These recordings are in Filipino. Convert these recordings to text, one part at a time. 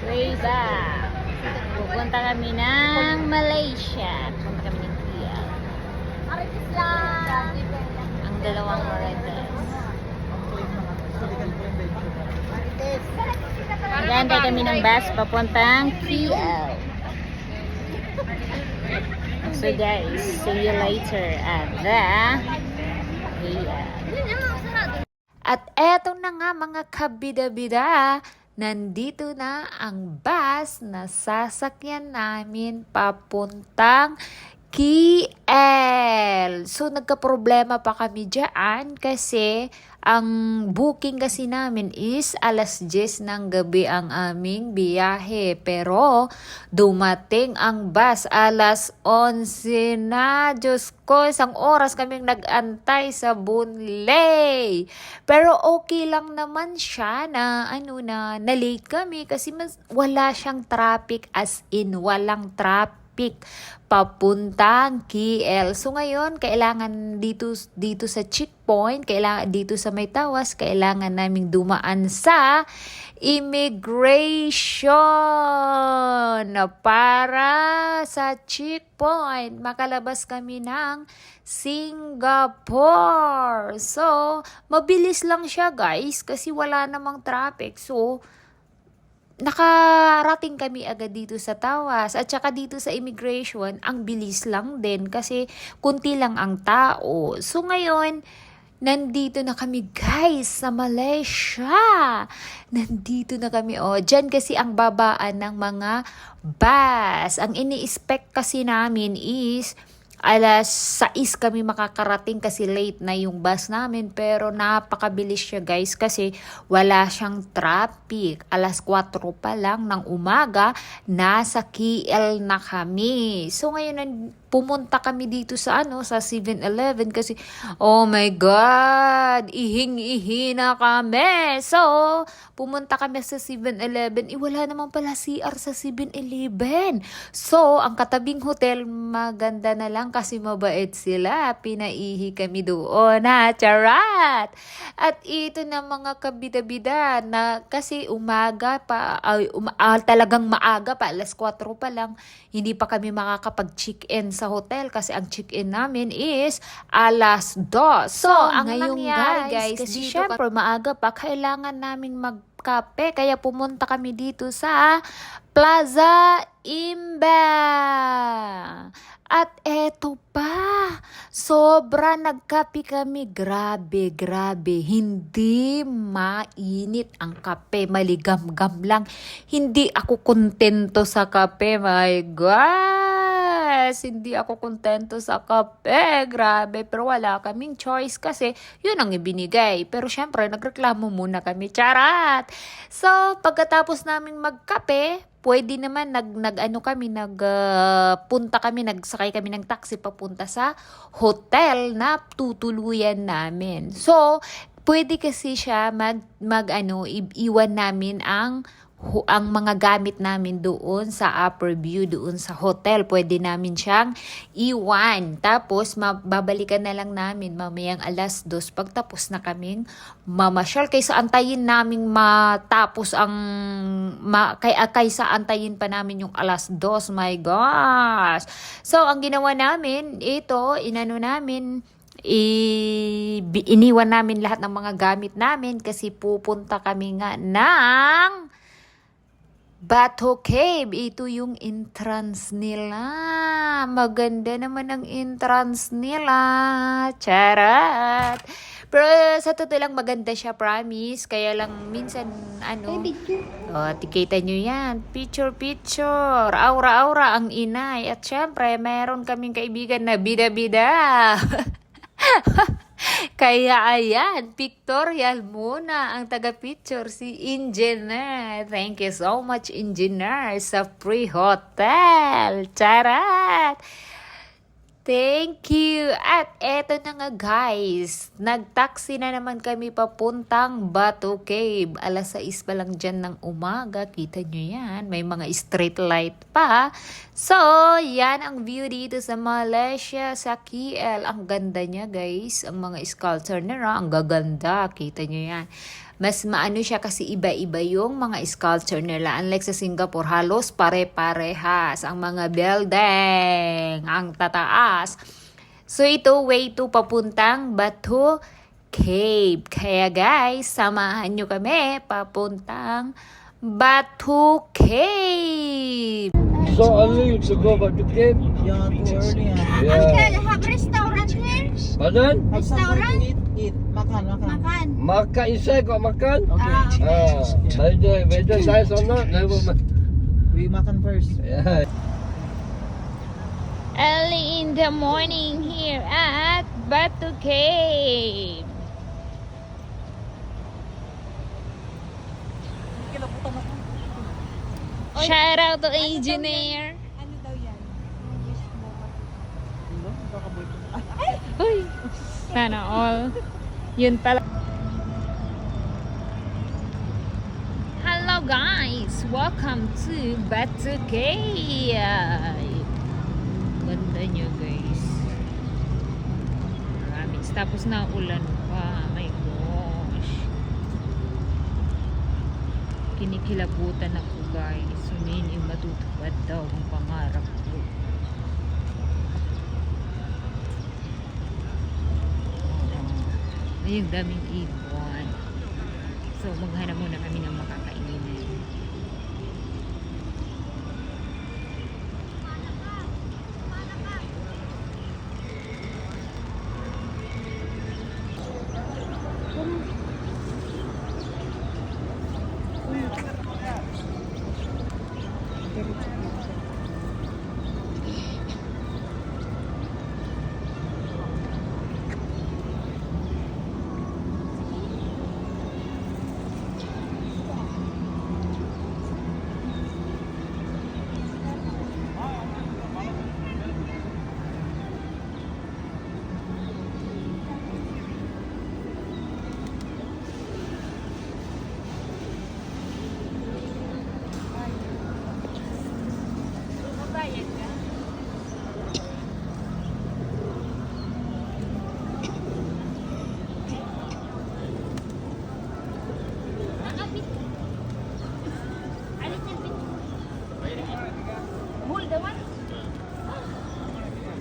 Way back. Pupunta kami ng Malaysia. Pupunta kami ng KL. Ang dalawang Marites. Maganda kami ng bus papuntang KL. So guys, see you later at the KL. At eto na nga mga kabida-bida, nandito na ang bus na sasakyan namin papuntang KL. So nagka-problema pa kami dyan kasi ang booking kasi namin is alas 10 ng gabi ang aming biyahe. Pero dumating ang bus alas 11 na. Diyos ko, isang oras kaming nag-antay sa Boonlay. Pero okay lang naman siya na na-late kami kasi wala siyang traffic, as in walang traffic papuntang KL. So ngayon, kailangan dito sa checkpoint, kailangan dito sa may tawas, kailangan naming dumaan sa immigration para sa checkpoint makalabas kami ng Singapore. So, mabilis lang siya guys kasi wala namang traffic. So, nakarating kami agad dito sa tawas. At saka dito sa immigration, ang bilis lang din kasi kunti lang ang tao. So ngayon, nandito na kami guys sa Malaysia. Nandito na kami. Dyan kasi ang babaan ng mga bus. Ang ini-expect kasi namin is alas 6 kami makakarating kasi late na yung bus namin, pero napakabilis siya guys kasi wala siyang traffic. Alas 4 pa lang ng umaga, nasa KL na kami. So ngayon pumunta kami dito sa sa 7-Eleven kasi oh my God, ihing-ihi na kami. So pumunta kami sa 7-Eleven, wala naman pala CR sa 7-Eleven. So ang katabing hotel, maganda na lang kasi mabait sila, pinaihi kami doon na charat. At ito na mga kabida-bida na kasi umaga pa, talagang maaga pa, alas 4 pa lang, hindi pa kami makakapag-check-in sa hotel kasi ang check-in namin is alas 2. So ang nangyari guys, kasi syempre maaga pa, kailangan naming magkape, kaya pumunta kami dito sa Plaza Imba. At eto pa, sobra nagkape kami. Grabe, hindi mainit ang kape. Maligam-gam lang. Hindi ako kontento sa kape. My gosh, hindi ako kontento sa kape. Grabe, pero wala kaming choice kasi yun ang ibinigay. Pero syempre, nagreklamo muna kami. Charat! So, pagkatapos naming magkape, pwede naman nagsakay kami ng taxi papunta sa hotel na tutuluyan namin. So, pwede kasi siya iwan namin ang mga gamit namin doon sa Upper View, doon sa hotel. Pwede namin siyang iwan. Tapos, babalikan na lang namin mamayang alas 2 pagtapos na kaming mamasyal. Kaysa antayin naming matapos kaysa antayin pa namin yung alas 2. My gosh! So, ang ginawa namin, iniwan namin lahat ng mga gamit namin kasi pupunta kami nga ng Batu Cave. Ito yung entrance nila. Maganda naman ang entrance nila. Charat! Pero sa totoo lang maganda siya, promise. Kaya lang minsan tikita nyo yan. Picture. Aura ang inay. At syempre, meron kaming kaibigan na bida-bida. Kaya ayan, pictorial muna ang taga-picture si Engineer. Thank you so much, Engineer, sa free hotel. Charat! Thank you! At eto na nga guys, nag-taxi na naman kami papuntang Batu Cave. Alas 6 pa lang dyan ng umaga. Kita nyo yan, may mga street light pa. So, yan ang view dito sa Malaysia, sa KL. Ang ganda niya guys, ang mga sculpture nila, ang gaganda. Kita nyo yan. Mas maano siya kasi iba-iba yung mga sculpture nila. Unlike sa Singapore, halos pare-parehas ang mga building, ang tataas. So ito, way to papuntang Batu Cave. Kaya guys, samahan nyo kami papuntang Batu Cave. So early to go back to camp? Yeah, too early. Yeah. Uncle, have restaurant here? Pardon? Have something Restaurant? to eat. Makan. Makan. Makan inside kau makan? Okay. Whether nice or not, never mind. We makan first. Yeah. Early in the morning here at Batu Cave. Shout out to engineer. Ano daw yan? Uy, sana all. Yun pala. Hello guys, welcome to Batu Cave. Ganda nyo guys. Maraming. Tapos na ulan pa. My gosh. Kinikilabutan ako guys. Sunin matutupad daw ang pangarap ko. Ay, ang daming ibon. So, maghanap muna kami ng makakainin.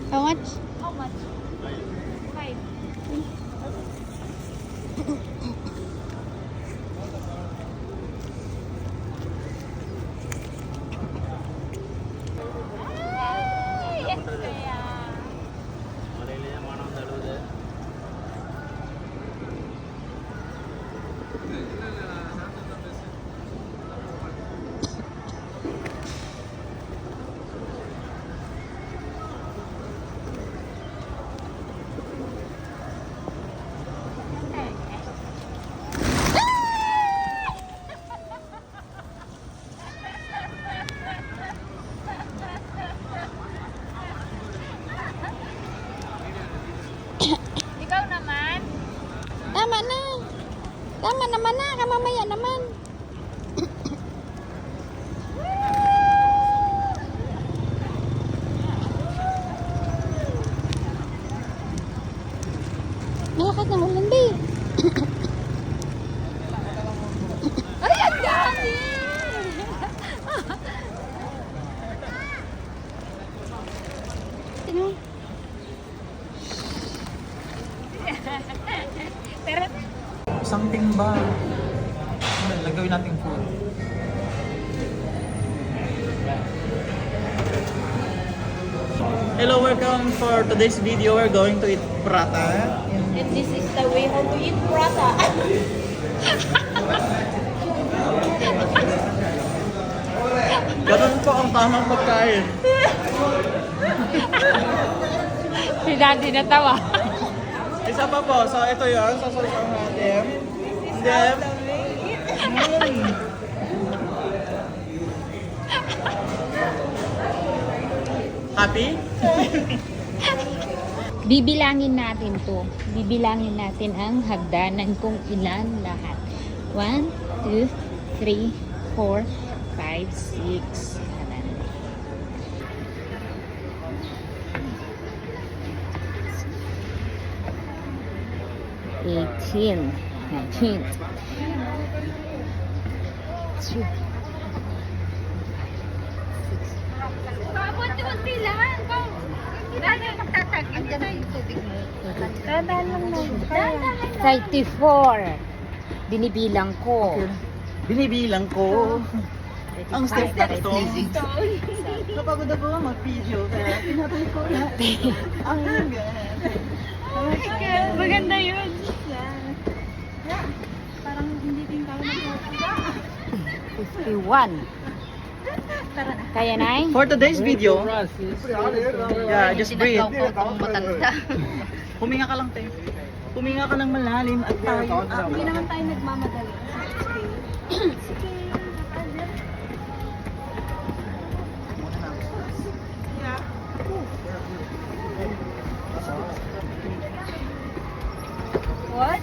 How much? How much? 5. Ikaw naman? Tama na. Tama naman na. Kamamaya naman. Malakas ng ulan, be. Ay, ang dami! Tingnan. Isang timba. Lagawin natin food. Hello, welcome for today's video. We're going to eat prata. And this is the way how to eat prata. Ganun po ang tamang pagkain. Si Daddy natawa. Isa pa po. So, ito yun. Sasalusan natin. And then, happy? Bibilangin natin to. Bibilangin natin ang hagdanan kung ilan lahat. 1, 2, 3, 4, 5, 6, 7, 18, 19, Papunti-unti lang. Dahil magtatagin ka na yung tubig mo. Dadaan lang na. 34. Binibilang ko. Binibilang ko. Ang step na ito. Kapagod ako mag-video kaya pinatay ko na. Ang Maganda yun. Parang hindi din tayo nagkakita. 51. Kaya, Nay? For today's video, yeah, just breathe. Matanda. Huminga ka lang, te. Huminga ka lang malalim at tayo. Hindi naman tayo nagmamadali. What?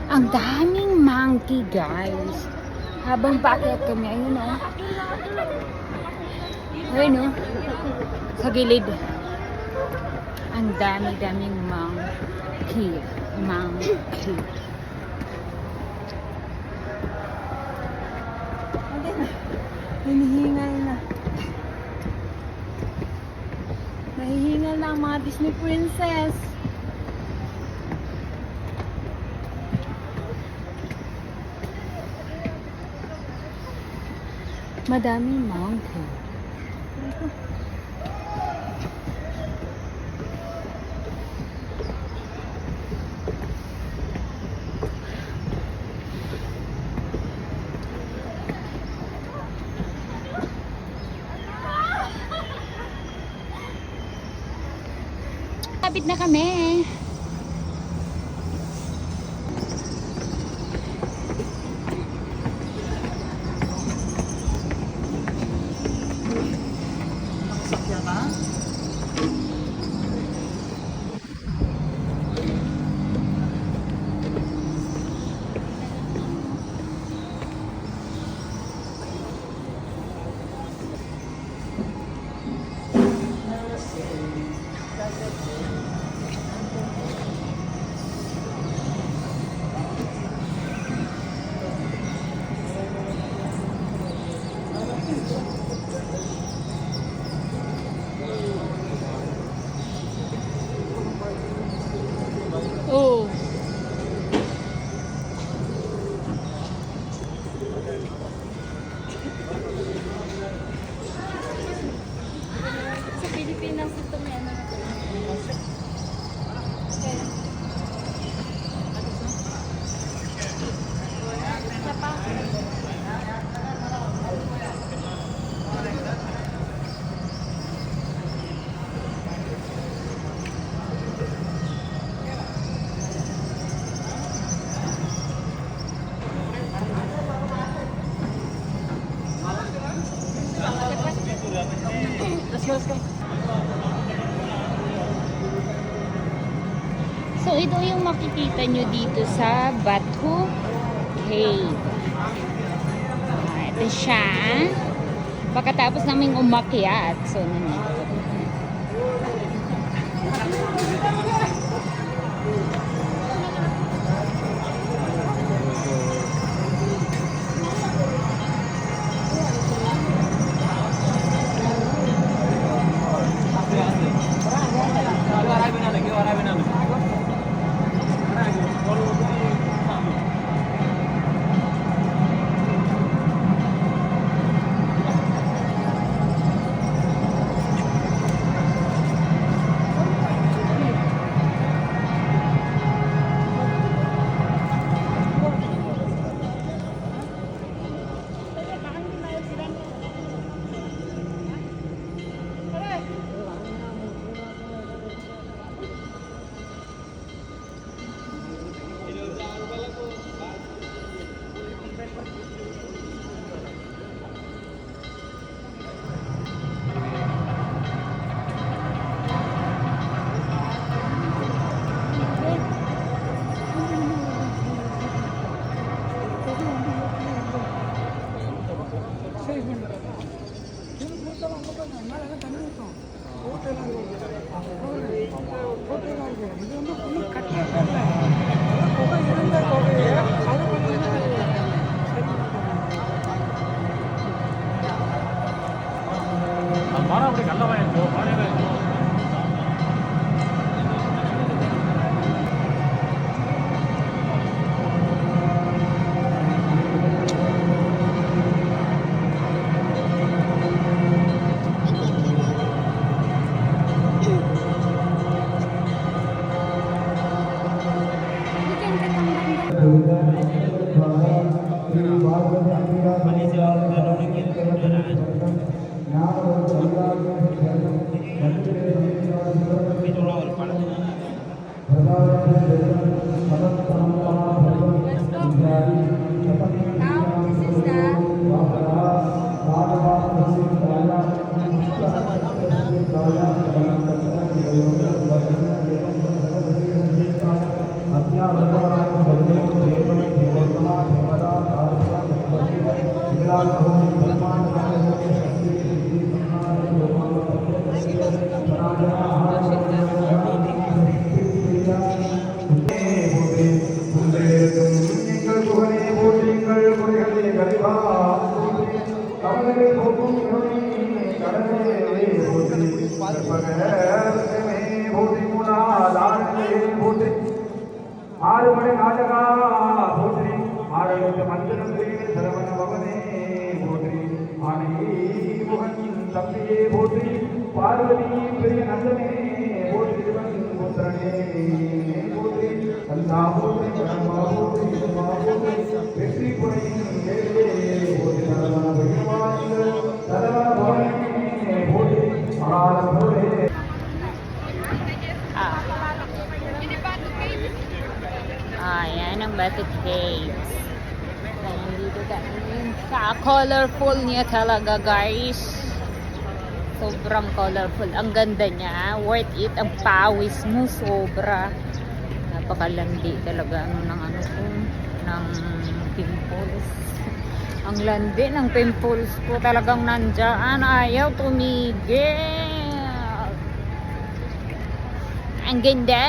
Ang daming monkey, guys. Habang paakyat kami, ayun o. Ayun o. Sa gilid. Ang dami-daming monkey. Monkey. Hinihingal na. Nahihingal na ang mga Disney princess. Madaming monkey. Kapit na kami. Sakya ka? Oh. Sa Pilipinas ito may ano na to. Isa pa. So, ito yung makikita nyo dito sa Batu Cave. Ito siya. Pagkatapos namin umakyat. So, nandito. ஆறுமணி நாடகா போற்றி ஆடலுக்கு மந்திரம் சரவண பவனே போற்றி ஆணி முகன் தம்பியே போற்றி பார்வதி பெரிய நந்தனே போற்றி புத்திரனே போற்றி அல்லா போற்றி பிரம்மா போற்றி உமா போற்றி வெற்றி புனையின் வேலே போற்றி சரவண பகவான் சரவண பவனே போற்றி ஆட போலே Ayan ang Batu Caves. Nandito kami sa colorful niya talaga, guys. Sobrang colorful. Ang ganda niya. Worth it. Ang pawis mo. Sobra. Napakalandi talaga ng pimples. Ang landi ng pimples ko talagang nandyan. Ayaw tumigil. Ang ganda.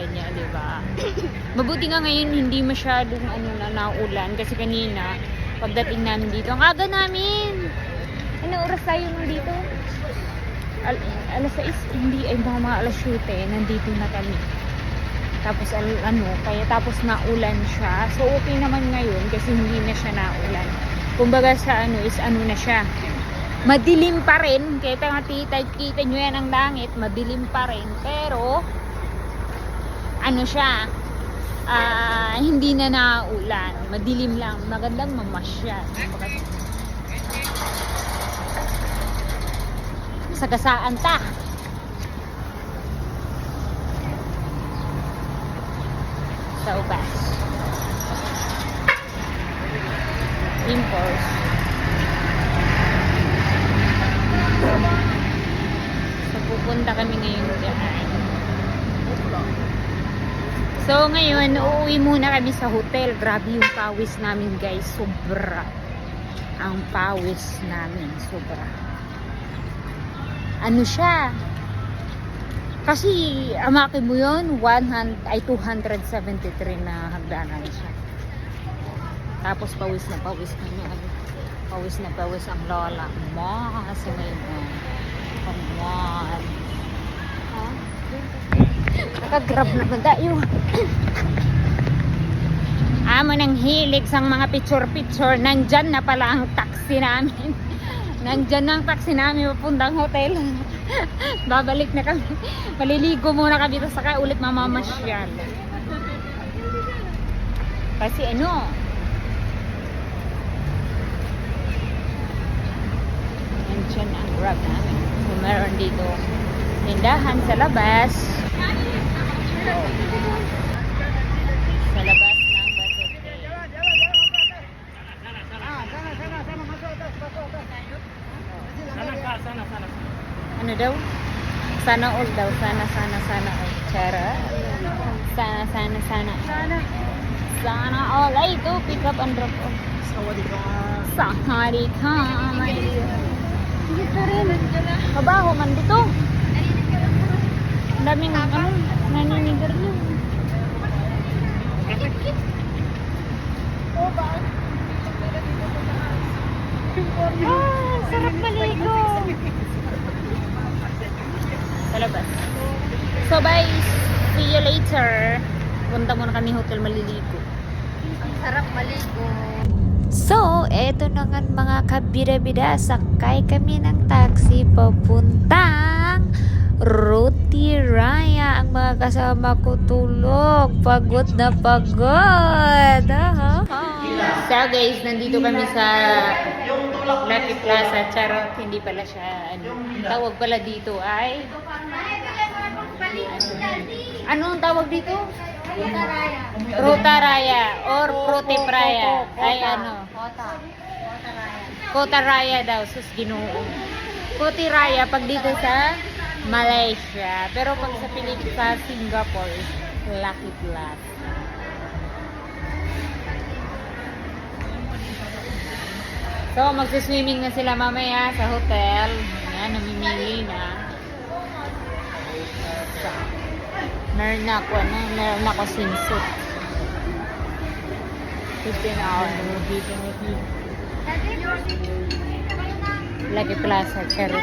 Niya, diba? Mabuti nga ngayon hindi masyadong naulan kasi kanina pagdating namin dito, ang aga namin. Ano oras tayo nung dito? Alas 6, hindi ay mga alas 7 nandito na kami. Tapos kaya tapos naulan siya. So okay naman ngayon kasi hindi na siya naulan. Kumbaga sa na siya. Madilim pa rin. Kita nyo yan ang langit, madilim pa rin. Pero siya, hindi na naulan, madilim lang, magandang mamasyal. Sagasaan ta. Sa ubas. Pimples. So pupunta kami ngayon dyan. So ngayon, uuwi muna kami sa hotel. Grabe yung pawis namin, guys. Sobra. Ang pawis namin. Sobra. Siya? Kasi, amaki mo yun, 273 na hagdanan siya. Tapos pawis na pawis na niya. Pawis na pawis ang lola mo. Kasi ngayon, come on. Nakagrab naman tayo. Amo nang hilig sang mga picture-picture. Nandyan na pala ang taxi namin. Nandyan na ang taxi namin papuntang hotel. Babalik na kami. Maliligo muna kami tapos saka ulit mamamasyal. Kasi nandyan ang grab namin. So meron dito tindahan sa labas. Sa labas ng Batu Caves. Ano daw? Sana all daw. Sana all. Chara. Sana. Sana all. Ay, ito. Pick up and drop off. Sahari ka. Dito rin. Mabaho man dito. Ang daming naninigar niyo. Sarap maligo. Sa labas. So guys, see you later. Punta muna kami hotel maliligo. Ang sarap maligo. So, eto na nga mga kabida-bida. Sakay kami ng taxi papuntang Roti Raya. Ang mga kasama ko tulog. Pagod na pagod. So guys, nandito kami sa Lucky Plaza. Charot, hindi pala siya. Tawag pala dito ay... Ano ang tawag dito? Ruta Raya or Fruti Raya. Ay ano? Kota Raya daw, sus Ginoo. Fruti Raya pag dito sa Malaysia. Pero pag sa Pilipinas, sa Singapore, Lucky Plaza. So, magsiswimming na sila mamaya sa hotel. Ayan, namimili na. So, meron ako swimsuit. 15 hours. Lucky Plaza, Charot.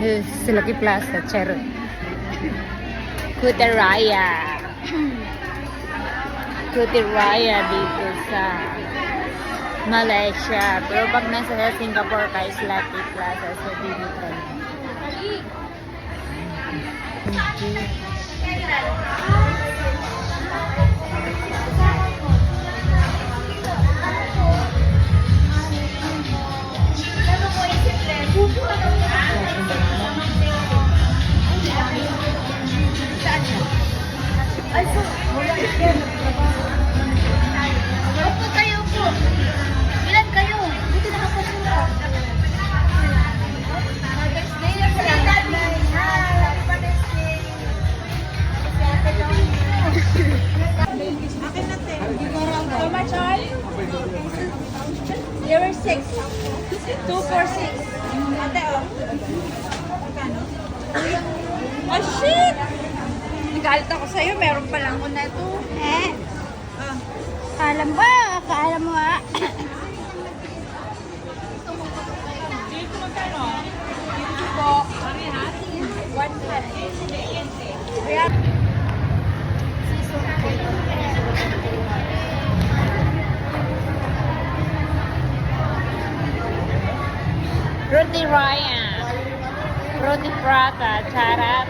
Yes, Lucky Plaza, Charot. Kutaraya. Kutaraya dito sa Malaysia. Pero pag nasa Singapore ka is Lucky Plaza. So, dito tayo. Opo kayo po. Ilan kayo? Dito nakapasunta. How much all? 06. 246. Ate, oh. Magkano? Oh, shit! Nagalit ako sa'yo. Meron pa lang ko na ito. Kala mo ba? Kala mo ah. Dito magkano? Dito po. 110. Kaya... Roti Raya. Roti Prata. Charot.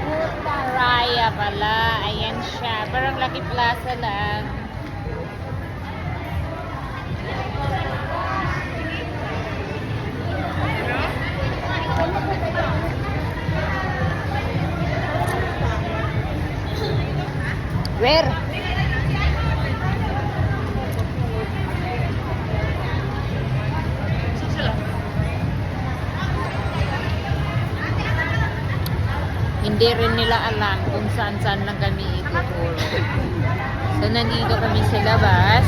Ruta Raya pala. Ayan siya. Parang Lucky Plaza lang. Where? Hindi rin nila alam kung saan-saan lang kami ituturo. So, nandito kami sa labas.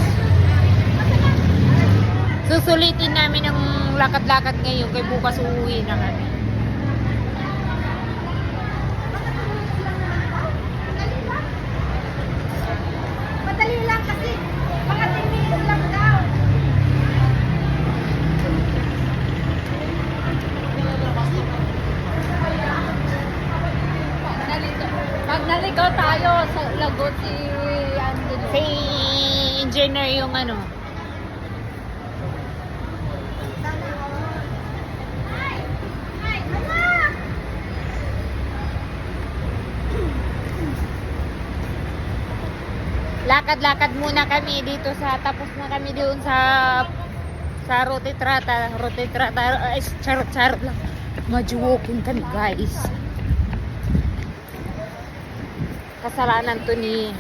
Susulitin namin ang lakad-lakad ngayon kay bukas uuwi na kami. Madali lang kasi. Mga 10 minutes lang daw. Pag naligaw tayo sa lagot si Angelo. Si engineer yung ano. Lakad-lakad muna kami dito sa tapos na kami doon sa Roti Trata, charot lang. Majuwokin kami, guys. Kasalanan to ni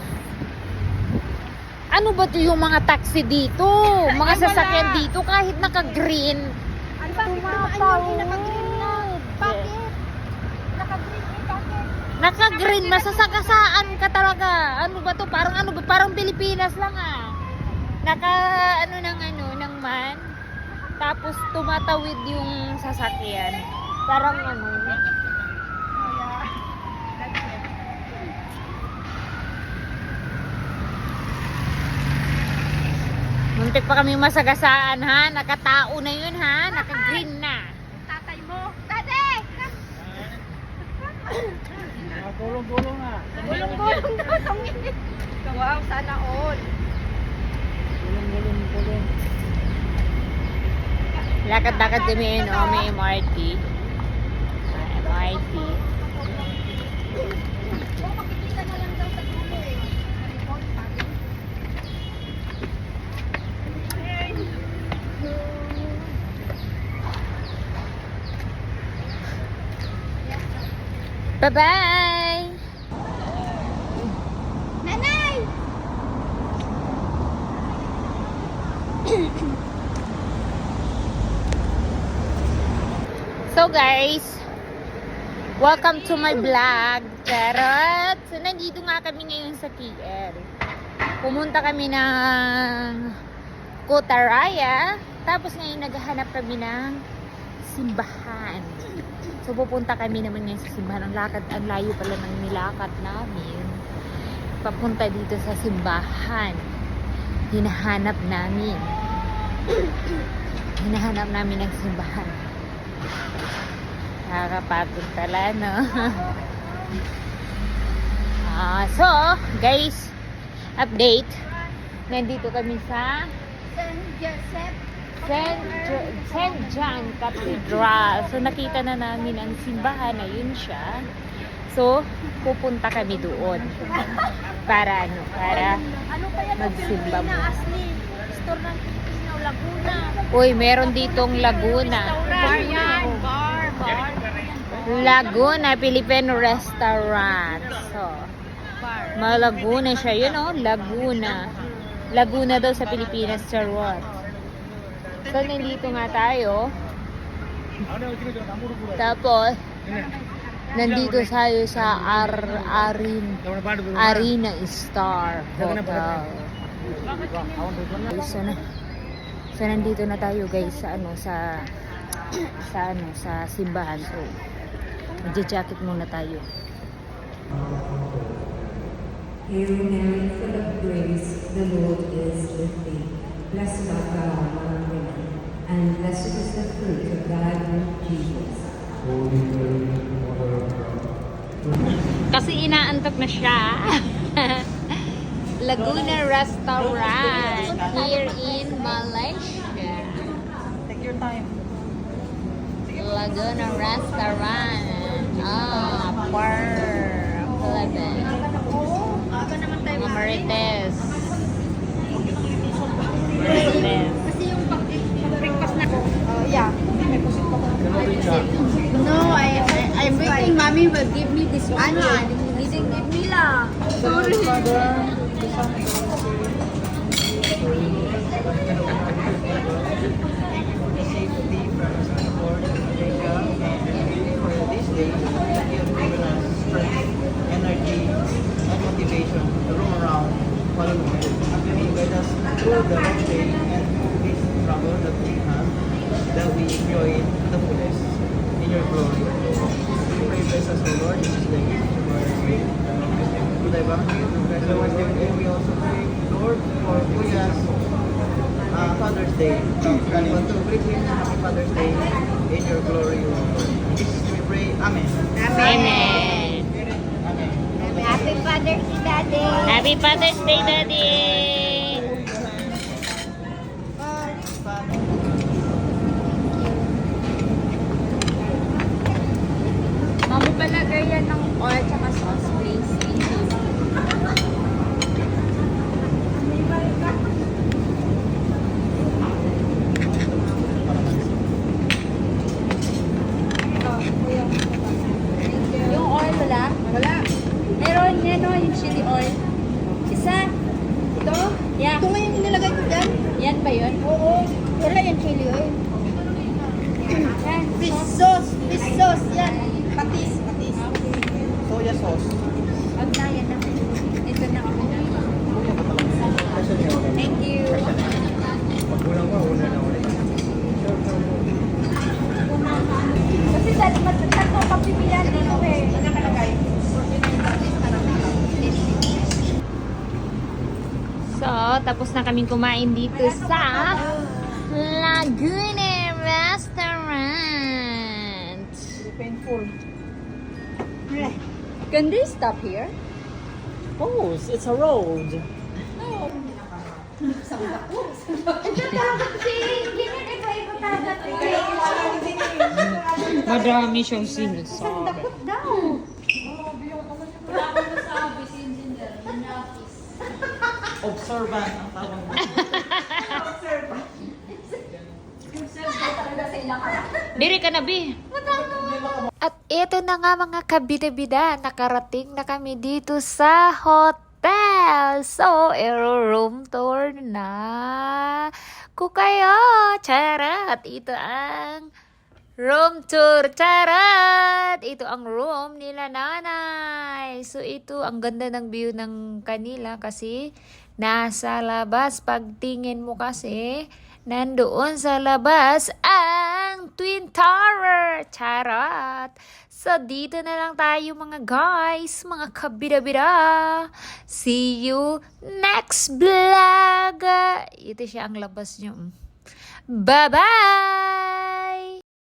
ano ba to yung mga taxi dito? Mga sasakyan dito kahit naka-green. Tumapaw. Naka-green na. Bakit? Naka-green eh, bakit? Naka-green, masasakasaan ka talaga. Ano ba to? Parang Pilipinas lang ah. Naka ng man. Tapos tumatawid yung sasakyan. Parang ano. Muntik pa kami masagasaan ha. Nakatao na yun ha. Naka-green na. Tatay mo. Tatay! Tulong-tulong na. Gulong-gulong daw. Tangin. Wow, sana all. Tulong. Lakad-lakad kami yun, oh, may MRT. MRT. Bye-bye! Nanay! So guys, welcome to my vlog. Charot! So nandito nga kami ngayon sa KL. Pumunta kami ng Kutaraya. Tapos ngayon naghahanap kami ng simbahan. So pupunta kami naman ngayon sa simbahan. Ang lakad, ang layo pala ng nilakad namin. Papunta dito sa simbahan. Hinahanap namin. Hinahanap namin ng simbahan. Nakakapagod pala, no? So, guys, update. Nandito kami sa San Joseph. St. John Cathedral. So, nakita na namin ang simbahan na yun siya. So, pupunta kami doon. Para ano? Para Ano kaya magsimba mo. Asli? Store ng Pilipino, Laguna. Uy, meron ditong Laguna. Bar yan. Bar. Laguna Filipino Restaurant. So, Malaguna siya. Yun oh, Laguna. Laguna daw sa Pilipinas, Charot. So, nandito nga tayo. Tapos, nandito tayo sa Arena Star Hotel. So, nandito na tayo guys sa ano sa simbahan. So, magja-jacket muna tayo. Hail Mary, full of grace, the Lord is with thee. Blessed art thou among women, and blessed is the fruit of thy womb, Jesus. Holy Mary, Mother of God. Kasi inaantok na siya. Laguna Restaurant here in Malaysia. Take your time. Laguna Restaurant. Per 11. Mga Marites. Kasi yung breakfast na. Yeah. No, I'm waiting. Mommy will give me this one. He didn't give me lang. Sorry. Energy and motivation to roam around, follow the Lord. May guide us through the long day and this trouble that we have, that we enjoy it to the fullest in your glory. We pray, bless us, O Lord, in this day, to our faith, to thy bounty, to bless our Lord, and we also pray, Lord, for Kuya's Father's Day. We want to greet him Happy Father's Day in your glory, O Lord. In Jesus we pray, Amen. Amen. Amen. Happy Father's Day, Daddy. Happy Father's Day, Daddy! Mami, palagay yan ng oil tsaka sauce, please. Yung oil wala? Wala. Meron yan o, yung chili oil. Isa. Ito? Yeah. Ito nga yung nilagay ko dyan. Yan ba yun? Oo. Wala yung chili oil. Yan. Fish sauce. Fish sauce. Yan. Patis. Patis. Soya sauce. Wag na yan na. Ito na ako na. Thank you. Pagkulang pa, una na ulit. Kasi dahil matutag ko papipilian dito eh. Ano nakalagay? So, tapos na kaming kumain dito sa Laguna Restaurant. Painful. Can they stop here? Oh, it's a road. Madami siyang sinasabi. Observant ang tawag mo. Diri ka na, Bi. At ito na nga mga kabida-bida, nakarating na kami dito sa hotel. So, room tour na ko kayo. Charat! Ito ang room tour. Charat! Ito ang room nila nanay. So, ito, ang ganda ng view ng kanila kasi nasa labas. Pagtingin mo kasi, nandoon sa labas ang Twin Tower. Charot! So, dito na lang tayo mga guys, mga kabida-bida. See you next vlog. Ito siya ang labas nyo. Bye-bye!